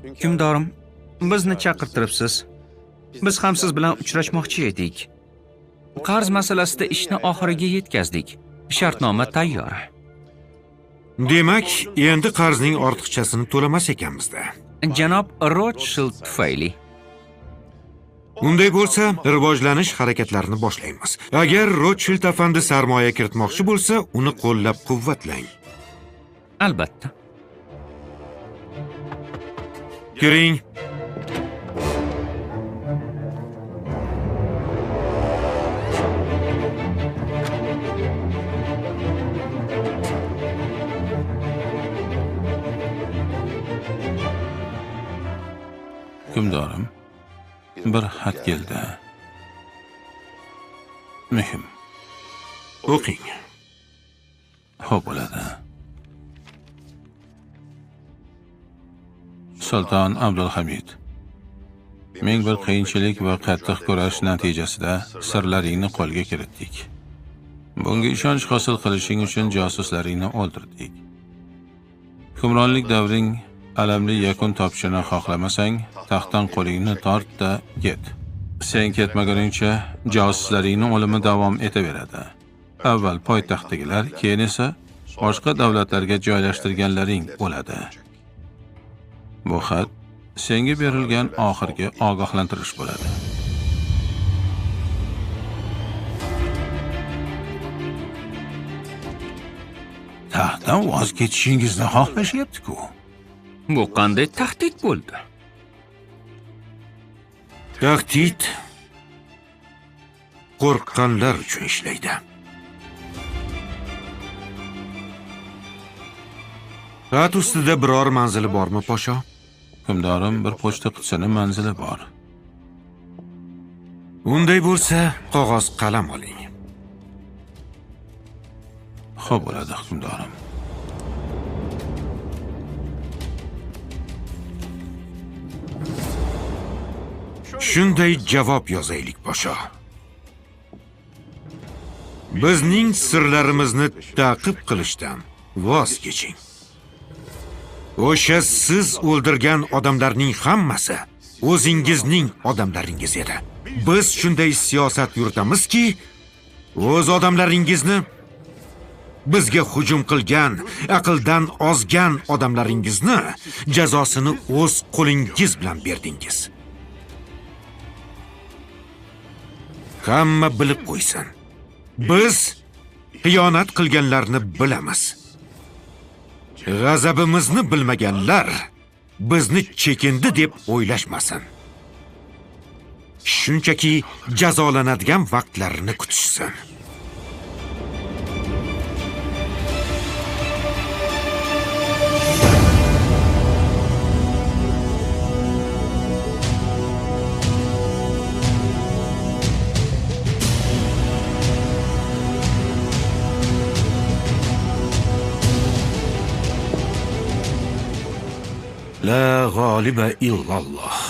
Hukmdorim, bizni chaqirtiribsiz. Biz ham siz bilan uchrashmoqchi edik. Qarz masalasida ishni oxiriga yetkazdik. Shartnoma tayyor. Demak, endi qarzning ortiqchasini to'lamas ekanmiz-da. Janob Rothschild tufayli. Unday bo'lsa, rivojlanish harakatlarini boshlaymiz. Agar Rothschild afandi sarmoya kiritmoqchi bo'lsa, uni qo'llab-quvvatlang. Albatta. Kiring. Hukmdorim, bir xat keldi. Muhim. O'qing. Xo'p bo'ladi. Sulton Abdulhamid. Ming bir qiyinchilik va qattiq kurash natijasida sirlaringni qo'lga kiritdik. Bunga ishonch hosil qilishing uchun josuslaringni o'ldirdik. Hukmronlik davring alamli yakun topishini xohlamasang, taxtdan qo'lingni tort-da ket. Sen ketmaguningcha josuslaringni o'limi davom etaveradi. Avval poytaxtdagilar, keyin esa boshqa davlatlarga joylashtirganlaring o'ladi. Bu xat senga berilgan oxirgi ogohlantirish bo'ladi. Taxtdan voz kechishingizni xohlashyapti-ku. Bu qanday tahdid bo'ldi? Tahdid qo'rqqanlar uchun ishlaydi. Xat ustida biror manzili bormi, posho? Hukmdorim, bir pochta qutisini manzili bor. Unday bo'lsa, qog'oz qalam oling. Xo'p bo'ladi, hukmdorim. Shunday javob yozaylik, posho. Bizning sirlarimizni ta'qib qilishdan voz keching. O'sha siz o'ldirgan odamlarning hammasi o'zingizning odamlaringiz edi. Biz shunday siyosat yuritamizki, o'z odamlaringizni bizga hujum qilgan, aqldan ozgan odamlaringizni jazosini o'z qo'lingiz bilan berdingiz. Hamma bilib qo'ysin. Biz xiyonat qilganlarni bilamiz. G'azabimizni bilmaganlar bizni chekindi deb o'ylashmasin. Shunchaki jazolanadigan vaqtlarini kutishsin. La g'oliba illalloh.